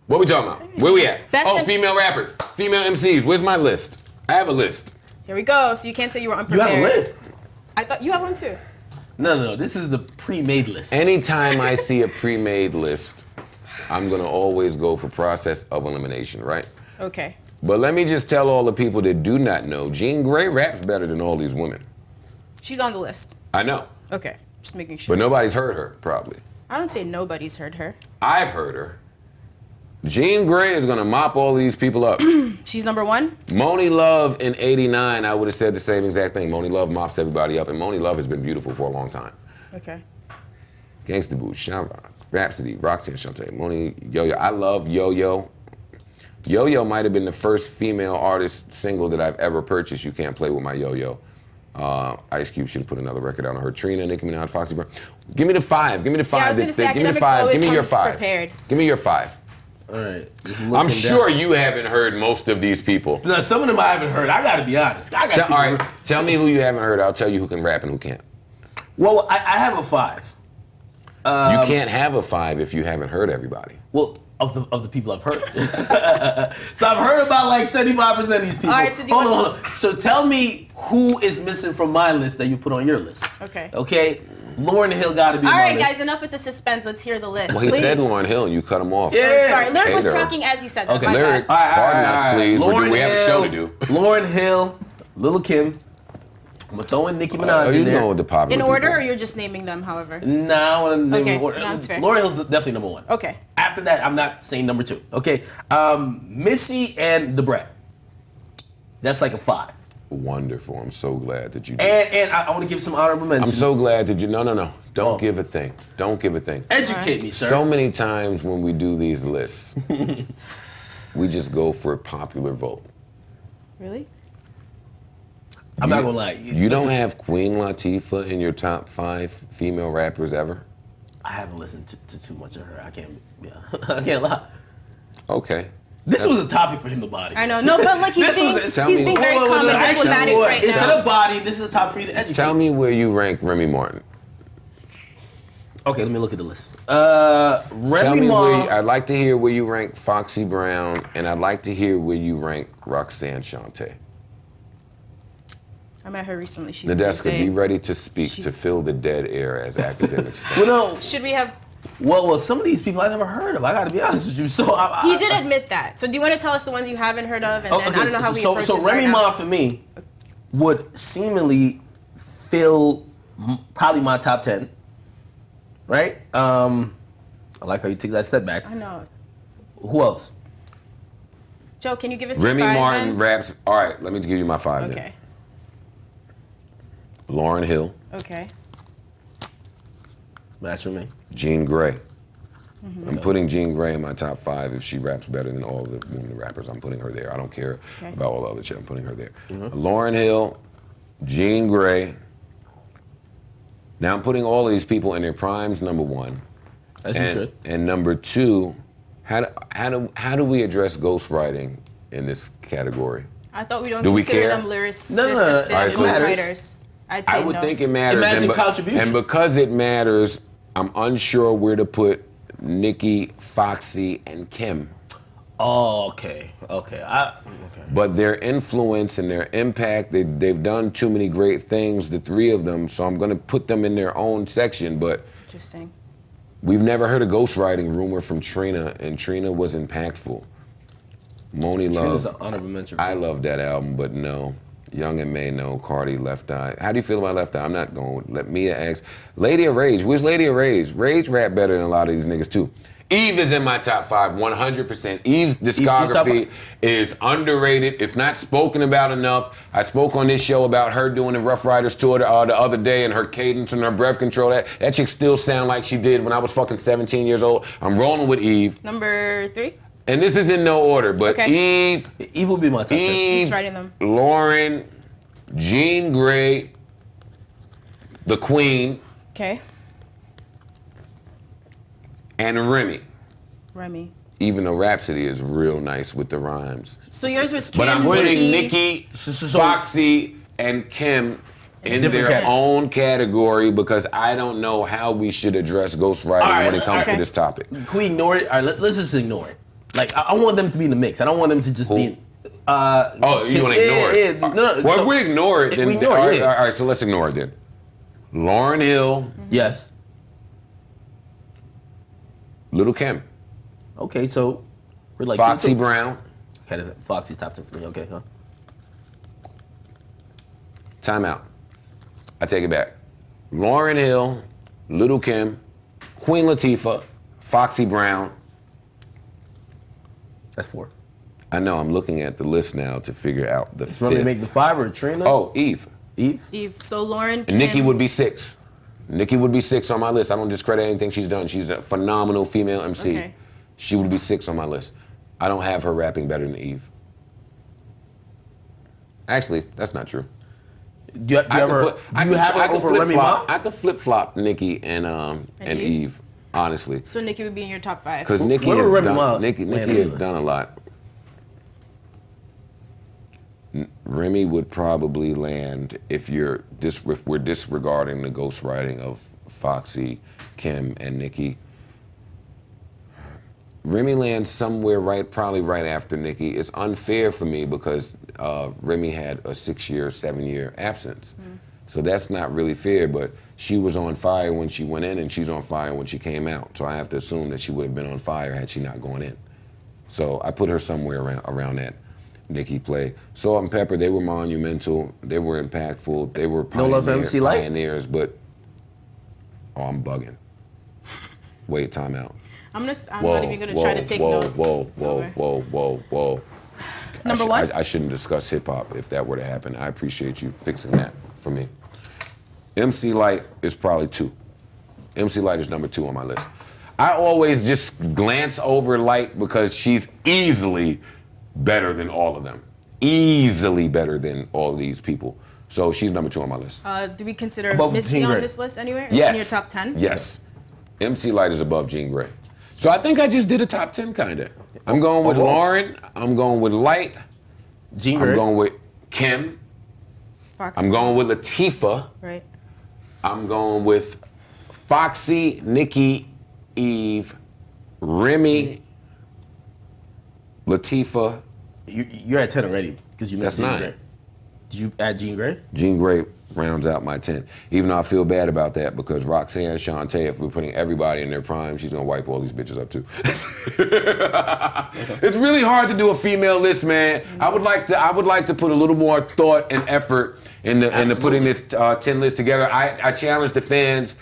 What we talking about? Where we at? Best female rappers, female MCs. Where's my list? I have a list. Here we go. So you can't say you were unprepared. You have a list? I thought you have one too. No. This is the pre-made list. Anytime I see a pre-made list, I'm gonna always go for process of elimination, right? Okay. But let me just tell all the people that do not know, Jean Grey raps better than all these women. She's on the list. I know. Okay, just making sure. But nobody's heard her, probably. I don't say nobody's heard her. I've heard her. Jean Grey is gonna mop all these people up. She's number one? Moni Love in '89, I would have said the same exact thing. Moni Love mops everybody up, and Moni Love has been beautiful for a long time. Okay. Gangsta Boo, Shavon, Rhapsody, Roxanne Shante, Moni, Yo-Yo. I love Yo-Yo. Yo-Yo might have been the first female artist single that I've ever purchased. You Can't Play With My Yo-Yo. Ice Cube should have put another record out on her. Trina, Nicki Minaj, Foxy Brown. Give me the five. Give me the five. Yeah, I was gonna say, give me the Akademiks five. always Give me your comes five. prepared. Give me your five. All right. I'm sure you haven't heard most of these people. No, some of them I haven't heard. I gotta be honest. All right, tell me who you haven't heard. I'll tell you who can rap and who can't. Well, I have a five. You can't have a five if you haven't heard everybody. Well, of the people I've heard. So I've heard about like 75% of these people. All right, so hold on. So tell me who is missing from my list that you put on your list. Okay. Okay. Lauryn Hill gotta be on All my right, list. guys, enough with the suspense. Let's hear the list. Well, he please. said Lauryn Hill and you cut him off. Yeah. Sorry, Lyric was Hater. talking as he said that. Okay. My Lyric, bad. pardon us, please. We have a show to do. Lauryn Hill, Lil' Kim. I'm gonna throw in Nicki Minaj in You there. know the popular In order, people. or you're just naming them, however? No, I want to name Okay, in order. that's fair. Lauryn Hill's definitely number one. Okay. After that, I'm not saying number two. Okay. Missy and the Brat. That's like a five. Wonderful. I'm so glad that you did. And I want to give some honorable mentions. I'm so glad that you. No. Don't give a thing. Don't give a thing. Educate me, sir. So many times when we do these lists, we just go for a popular vote. Really? I'm not gonna lie. You don't have Queen Latifah in your top 5 female rappers ever? I haven't listened to too much of her. I can't. Yeah, I can't lie. Okay. This was a topic for him to body. I know. No, but like he's being very calm and diplomatic right now. Instead of body, this is a top for you to educate. Tell me where you rank Remy Martin. Okay, let me look at the list. Tell Remy me Martin. I'd like to hear where you rank Foxy Brown, and I'd like to hear where you rank Roxanne Shante. I met her recently. She's Nadeska, amazing. be ready to speak to fill the dead air as academics. Well, no. Should we have? Well, some of these people I never heard of. I got to be honest with you. So He did admit that. So do you want to tell us the ones you haven't heard of, and then I don't know how we approach So this Remy right now. Ma for me would seemingly fill probably my top 10. Right? I like how you take that step back. I know. Who else? Joe, can you give us Remy your 5 Martin then? raps. All right, let me give you my 5 Okay. then. Lauryn Hill, Okay. Match with me. Jean Grey. I'm putting Jean Grey in my top 5 if she raps better than all the women rappers. I'm putting her there. I don't care about all the other shit. I'm putting her there. Lauryn Hill, Jean Grey. Now I'm putting all of these people in their primes, number 1. As you should. And number 2, how do we address ghostwriting in this category? I thought we don't Do we consider care? them lyricists. No. They're All right, so ghostwriters. I'd say I would no. think it matters. Imagine and contribution. And because it matters, I'm unsure where to put Nikki, Foxy, and Kim. Oh, okay. Okay. But their influence and their impact, they've done too many great things, the 3 of them, so I'm going to put them in their own section. But Interesting. we've never heard a ghostwriting rumor from Trina, and Trina was impactful. Moni Trina's Love, an honorable mention. I love that album, but no. Young and May, no. Cardi, Left Eye. How do you feel about Left Eye? I'm not going with. Let Mia ask. Lady of Rage. Where's Lady of Rage? Rage rap better than a lot of these niggas too. Eve is in my top 5, 100%. Eve's discography is underrated. It's not spoken about enough. I spoke on this show about her doing the Rough Riders tour the other day, and her cadence and her breath control. That chick still sound like she did when I was fucking 17 years old. I'm rolling with Eve. Number 3. And this is in no order, but Eve will be my top 10. He's writing them. Lauren, Jean Grey, the Queen, Okay. and Remy. Remy. Even though Rhapsody is real nice with the rhymes. So yours was Kim, But I'm putting Nikki, Nikki, Foxy, and Kim in different their category. own category because I don't know how we should address ghostwriting when it comes to this topic. Can we ignore it? All right, let's just ignore it. Like I want them to be in the mix. I don't want them to just be. You want to ignore it? No. Well, So if we ignore it, then we ignore all it, right, so let's ignore it then. Lauryn Hill, yes. Little Kim, Okay, so we're like Foxy 2-2. Brown. Okay, Foxy's top 10 for me. Okay, huh? Time out. I take it back. Lauryn Hill, Little Kim, Queen Latifah, Foxy Brown. That's 4. I know, I'm looking at the list now to figure out the You want me to make the fifth. 5 or Trina? Oh, Eve. Eve? Eve. So Lauren. And Nikki Kim, would be 6. Nikki would be 6 on my list. I don't discredit anything she's done. She's a phenomenal female MC. Okay. She would be 6 on my list. I don't have her rapping better than Eve. Actually, that's not true. Do you have her over Remy Ma? I could flip flop Nikki and Eve, honestly, So Nikki would be in your top 5. because Nikki Where has would Remy Ma done. Nikki land on has the list? done a lot. Remy would probably land if we're disregarding the ghostwriting of Foxy, Kim, and Nikki. Remy lands somewhere probably right after Nikki. It's unfair for me because Remy had a 6-year, 7-year absence. So that's not really fair, but she was on fire when she went in and she's on fire when she came out. So I have to assume that she would have been on fire had she not gone in. So I put her somewhere around that Nikki play. Salt and Pepper, they were monumental. They were impactful. They were No love for MC Lyte? pioneers, but I'm bugging. Wait, time out. I'm not even gonna try to take notes. Whoa. Number 1. I shouldn't discuss hip hop if that were to happen. I appreciate you fixing that for me. MC Lyte is probably 2. MC Lyte is number 2 on my list. I always just glance over Lyte because she's easily better than all of them. Easily better than all of these people. So she's number 2 on my list. Do we consider Above Missy Jean on Grey. this list anywhere? Yes. In your top 10? Yes. MC Lyte is above Jean Grey. So I think I just did a top 10 kind of. I'm going with Lauren. I'm going with Lyte. Jean Grey. I'm going with Kim. Fox. I'm going with Latifah. Right. I'm going with Foxy, Nikki, Eve, Remy, Latifah. You're at 10 already because you missed That's Jean 9. Grey. Did you add Jean Grey? Jean Grey rounds out my 10. Even though I feel bad about that because Roxanne Shante, if we're putting everybody in their prime, she's gonna wipe all these bitches up too. It's really hard to do a female list, man. I would like to put a little more thought and effort into putting this 10 list together. I challenge the fans.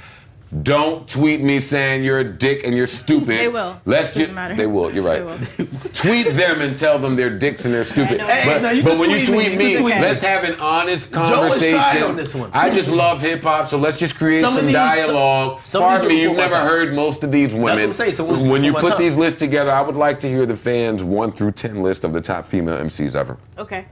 Don't tweet me saying you're a dick and you're stupid. They will. Doesn't matter. They will. You're right. They will. Tweet them and tell them they're dicks and they're stupid. know. Hey, no, you but can when you tweet me, tweet me, you can tweet me. let's have an honest Joe was conversation. trying on this one. I just love hip hop, so let's just create Some of some these- dialogue. some of these Pardon are me, you've before my never time. heard most of these women. what I'm saying, some of them When you before my put time. these lists together, I would like to hear the fans' 1 through 10 list of the top female MCs ever. Okay.